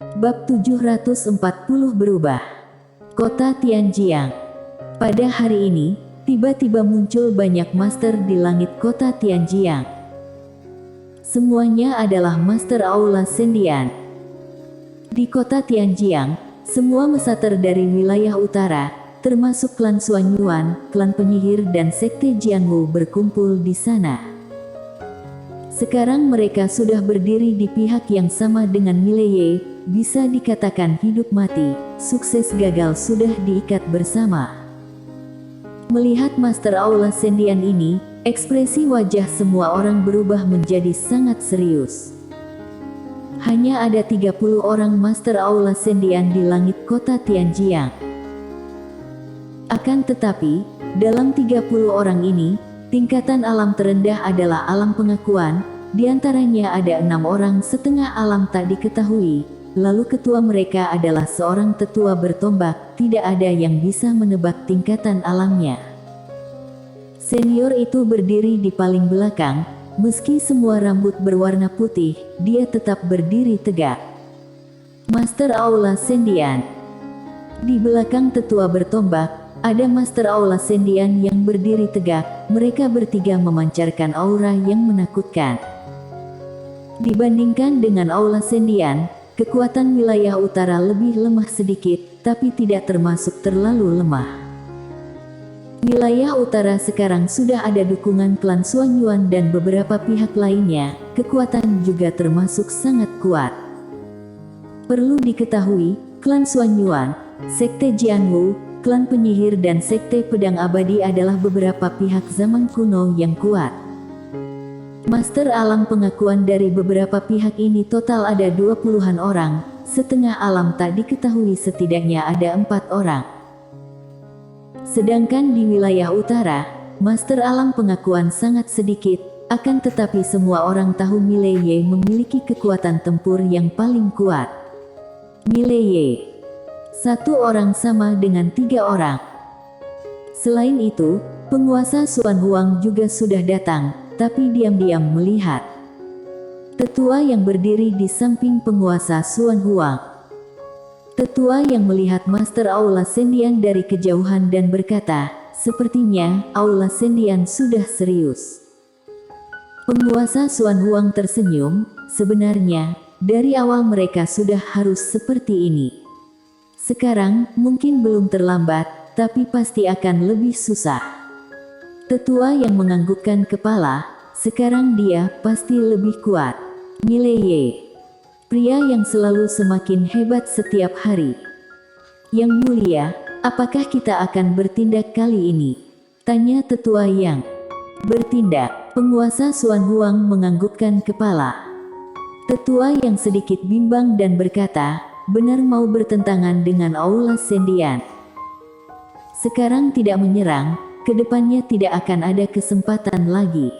Bab 740 berubah. Kota Tianjiang. Pada hari ini, tiba-tiba muncul banyak master di langit kota Tianjiang. Semuanya adalah master Aula Sendian. Di kota Tianjiang, semua mesater dari wilayah utara, termasuk klan Suanyuan, klan penyihir dan sekte Jianwu berkumpul di sana. Sekarang mereka sudah berdiri di pihak yang sama dengan Mileye, bisa dikatakan hidup mati, sukses gagal sudah diikat bersama. Melihat Master Aula Sendian ini, ekspresi wajah semua orang berubah menjadi sangat serius. Hanya ada 30 orang Master Aula Sendian di langit kota Tianjiang. Akan tetapi, dalam 30 orang ini, tingkatan alam terendah adalah alam pengakuan, diantaranya ada 6 orang setengah alam tak diketahui, lalu ketua mereka adalah seorang tetua bertombak, tidak ada yang bisa menebak tingkatan alamnya. Senior itu berdiri di paling belakang, meski semua rambut berwarna putih, dia tetap berdiri tegak. Master Aula Sendian. Di belakang tetua bertombak, ada Master Aula Sendian yang berdiri tegak, mereka bertiga memancarkan aura yang menakutkan. Dibandingkan dengan Aula Sendian, kekuatan wilayah utara lebih lemah sedikit, tapi tidak termasuk terlalu lemah. Wilayah utara sekarang sudah ada dukungan klan Suanyuan dan beberapa pihak lainnya, kekuatan juga termasuk sangat kuat. Perlu diketahui, klan Suanyuan, sekte Jianwu, klan penyihir dan sekte pedang abadi adalah beberapa pihak zaman kuno yang kuat. Master alam pengakuan dari beberapa pihak ini total ada 20-an orang, setengah alam tak diketahui setidaknya ada 4 orang. Sedangkan di wilayah utara, Master alam pengakuan sangat sedikit, akan tetapi semua orang tahu Mileye memiliki kekuatan tempur yang paling kuat. Mileye. 1 orang sama dengan 3 orang. Selain itu, penguasa Suan Huang juga sudah datang, tapi diam-diam melihat. Tetua yang berdiri di samping penguasa Suan Huang. Tetua yang melihat Master Aula Sendian dari kejauhan dan berkata, sepertinya Aula Sendian sudah serius. Penguasa Suan Huang tersenyum, sebenarnya, dari awal mereka sudah harus seperti ini. Sekarang, mungkin belum terlambat, tapi pasti akan lebih susah. Tetua yang menganggukkan kepala, sekarang dia pasti lebih kuat. Mileye. Pria yang selalu semakin hebat setiap hari. Yang mulia, apakah kita akan bertindak kali ini? Tanya tetua yang bertindak. Penguasa Suan Huang menganggukkan kepala. Tetua yang sedikit bimbang dan berkata, benar mau bertentangan dengan Aula Sendian. Sekarang tidak menyerang, kedepannya tidak akan ada kesempatan lagi.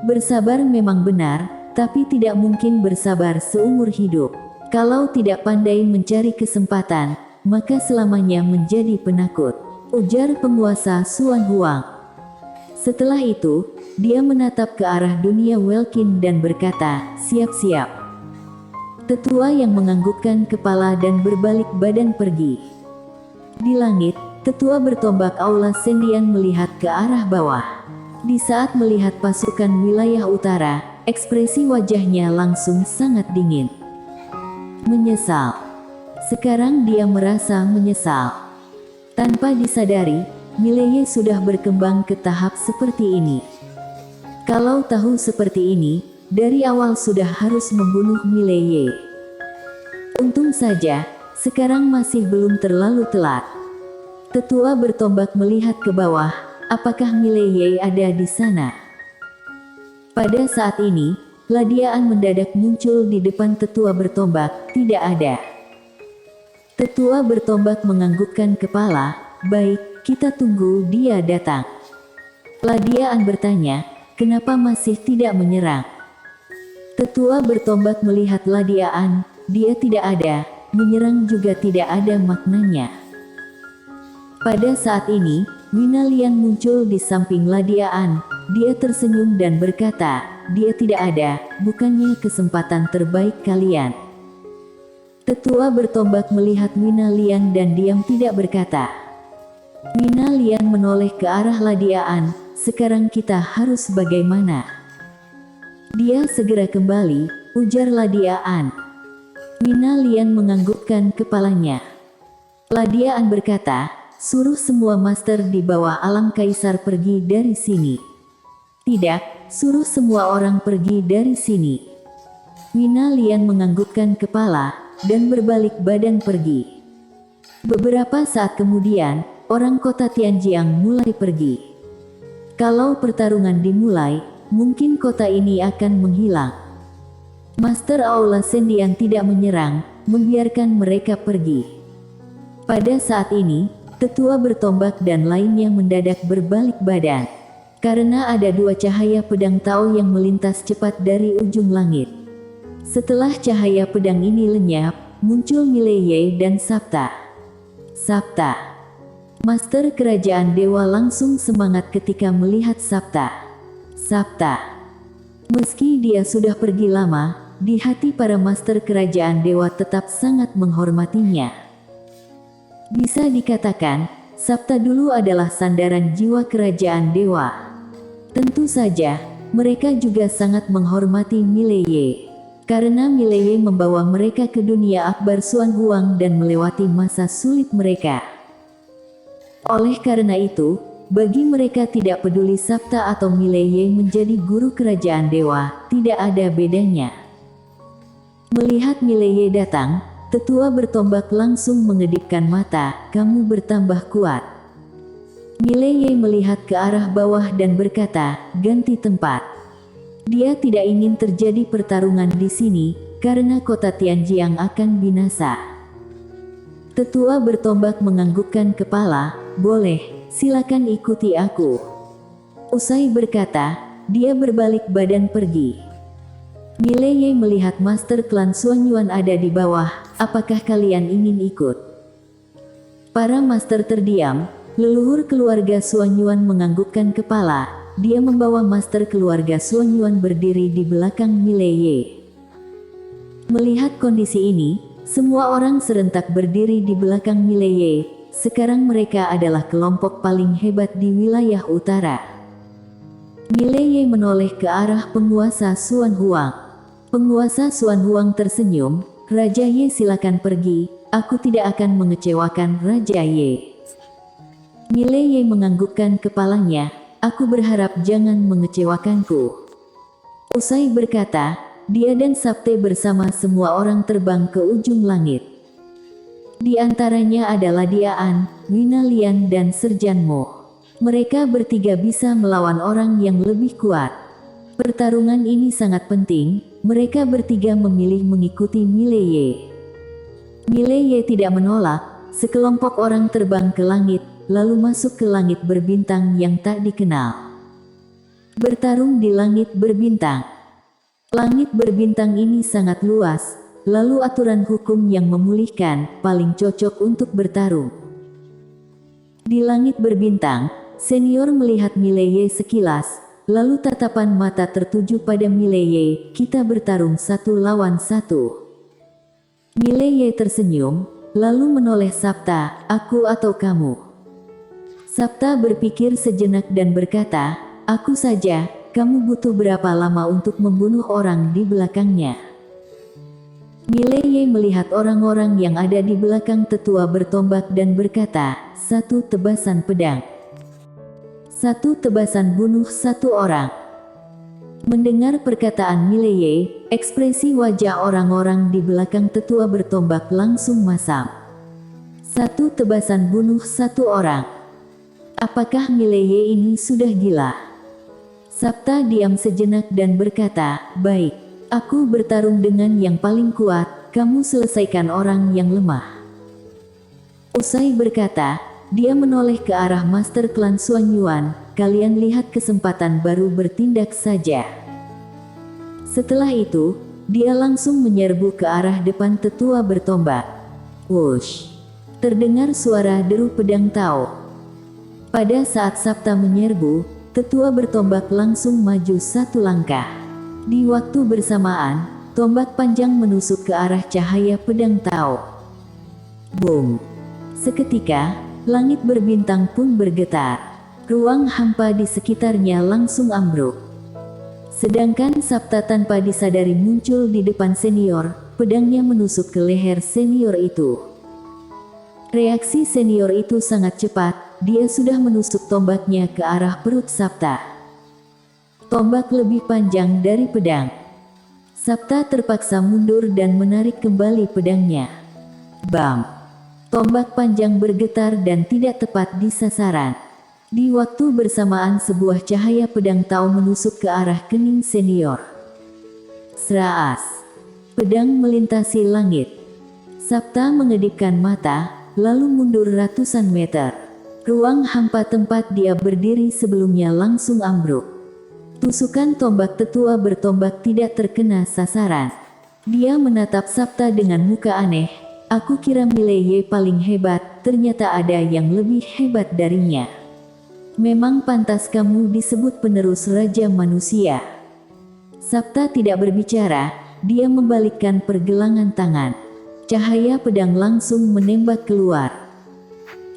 Bersabar memang benar, tapi tidak mungkin bersabar seumur hidup. Kalau tidak pandai mencari kesempatan, maka selamanya menjadi penakut, ujar penguasa Suan Huang. Setelah itu, dia menatap ke arah dunia Welkin dan berkata, siap-siap. Tetua yang menganggukkan kepala dan berbalik badan pergi. Di langit, tetua bertombak Aula Sendian melihat ke arah bawah. Di saat melihat pasukan wilayah utara, ekspresi wajahnya langsung sangat dingin. Menyesal. Sekarang dia merasa menyesal. Tanpa disadari, Mileye sudah berkembang ke tahap seperti ini. Kalau tahu seperti ini, dari awal sudah harus membunuh Mileye. Untung saja, sekarang masih belum terlalu telat. Tetua bertombak melihat ke bawah, apakah Mileye ada di sana? Pada saat ini, Ladiaan mendadak muncul di depan tetua bertombak, tidak ada. Tetua bertombak menganggukkan kepala, baik, kita tunggu dia datang. Ladiaan bertanya, kenapa masih tidak menyerang? Tetua bertombak melihat Ladiaan, dia tidak ada, menyerang juga tidak ada maknanya. Pada saat ini, Winalian muncul di samping Ladiaan, dia tersenyum dan berkata, dia tidak ada, bukannya kesempatan terbaik kalian. Tetua bertombak melihat Wina Lian dan diam tidak berkata. Wina Lian menoleh ke arah Ladiaan, sekarang kita harus bagaimana? Dia segera kembali, ujar Ladiaan. Wina Lian menganggukkan kepalanya. Ladiaan berkata, suruh semua master di bawah alam kaisar pergi dari sini. Tidak, suruh semua orang pergi dari sini. Wina Lian menganggukkan kepala dan berbalik badan pergi. Beberapa saat kemudian, orang kota Tianjiang mulai pergi. Kalau pertarungan dimulai, mungkin kota ini akan menghilang. Master Aula Sendian tidak menyerang, membiarkan mereka pergi. Pada saat ini, tetua bertombak dan lainnya mendadak berbalik badan. Karena ada dua cahaya pedang Tao yang melintas cepat dari ujung langit. Setelah cahaya pedang ini lenyap, muncul Mileye dan Sabta. Sabta. Master kerajaan dewa langsung semangat ketika melihat Sabta. Sabta. Meski dia sudah pergi lama, di hati para master kerajaan dewa tetap sangat menghormatinya. Bisa dikatakan, Sabta dulu adalah sandaran jiwa kerajaan dewa. Tentu saja, mereka juga sangat menghormati Mileye. Karena Mileye membawa mereka ke dunia akbar Xuan Huang dan melewati masa sulit mereka. Oleh karena itu, bagi mereka tidak peduli Sabta atau Mileye menjadi guru kerajaan dewa, tidak ada bedanya. Melihat Mileye datang, tetua bertombak langsung mengedipkan mata, kamu bertambah kuat. Mileye melihat ke arah bawah dan berkata, ganti tempat. Dia tidak ingin terjadi pertarungan di sini, karena kota Tianjiang akan binasa. Tetua bertombak menganggukkan kepala, boleh, silakan ikuti aku. Usai berkata, dia berbalik badan pergi. Mileye melihat Master Klan Xuanyuan ada di bawah, apakah kalian ingin ikut? Para master terdiam, leluhur keluarga Xuanyuan menganggukkan kepala. Dia membawa master keluarga Xuanyuan berdiri di belakang Mileye. Melihat kondisi ini, semua orang serentak berdiri di belakang Mileye. Sekarang mereka adalah kelompok paling hebat di wilayah utara. Mileye menoleh ke arah penguasa Xuan Huang. Penguasa Xuan Huang tersenyum, Raja Ye silakan pergi, aku tidak akan mengecewakan Raja Ye. Mileye menganggukkan kepalanya. Aku berharap jangan mengecewakanku. Usai berkata, dia dan Sabte bersama semua orang terbang ke ujung langit. Di antaranya adalah Diaan, Wina Lian dan Serjan Mo. Mereka bertiga bisa melawan orang yang lebih kuat. Pertarungan ini sangat penting, mereka bertiga memilih mengikuti Mileye. Mileye tidak menolak, sekelompok orang terbang ke langit, lalu masuk ke langit berbintang yang tak dikenal. Bertarung di langit berbintang. Langit berbintang ini sangat luas, lalu aturan hukum yang memulihkan, paling cocok untuk bertarung. Di langit berbintang, senior melihat Mileye sekilas, lalu tatapan mata tertuju pada Mileye, kita bertarung satu lawan satu. Mileye tersenyum, lalu menoleh Sabta, aku atau kamu? Sabta berpikir sejenak dan berkata, aku saja, kamu butuh berapa lama untuk membunuh orang di belakangnya? Mileye melihat orang-orang yang ada di belakang tetua bertombak dan berkata, satu tebasan pedang. Satu tebasan bunuh satu orang. Mendengar perkataan Mileye, ekspresi wajah orang-orang di belakang tetua bertombak langsung masam. Satu tebasan bunuh satu orang. Apakah Mileye ini sudah gila? Sabta diam sejenak dan berkata, baik, aku bertarung dengan yang paling kuat, kamu selesaikan orang yang lemah. Usai berkata, dia menoleh ke arah Master Klan Xuanyuan, kalian lihat kesempatan baru bertindak saja. Setelah itu, dia langsung menyerbu ke arah depan tetua bertombak. Wush! Terdengar suara deru pedang Tao. Pada saat Sabta menyerbu, tetua bertombak langsung maju satu langkah. Di waktu bersamaan, Tombak panjang menusuk ke arah cahaya pedang Tao. Boom! Seketika, langit berbintang pun bergetar. Ruang hampa di sekitarnya langsung ambruk. Sedangkan Sabta tanpa disadari muncul di depan senior, pedangnya menusuk ke leher senior itu. Reaksi senior itu sangat cepat, dia sudah menusuk tombaknya ke arah perut Sabta. Tombak lebih panjang dari pedang. Sabta terpaksa mundur dan menarik kembali pedangnya. Bam! Tombak panjang bergetar dan tidak tepat di sasaran. Di waktu bersamaan sebuah cahaya pedang Tao menusuk ke arah kening senior. Seraas! Pedang melintasi langit. Sabta mengedipkan mata, lalu mundur ratusan meter. Ruang hampa tempat dia berdiri sebelumnya langsung ambruk. Tusukan tombak tetua bertombak tidak terkena sasaran. Dia menatap Sabta dengan muka aneh. Aku kira Mileye paling hebat, ternyata ada yang lebih hebat darinya. Memang pantas kamu disebut penerus Raja Manusia. Sabta tidak berbicara, dia membalikkan pergelangan tangan. Cahaya pedang langsung menembak keluar.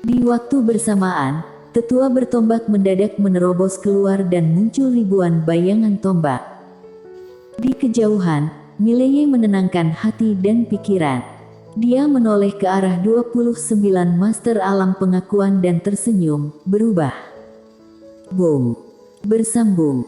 Di waktu bersamaan, tetua bertombak mendadak menerobos keluar dan muncul ribuan bayangan tombak. Di kejauhan, Mileye menenangkan hati dan pikiran. Dia menoleh ke arah 29 Master Alam Pengakuan dan tersenyum, berubah. Boom! Bersambung.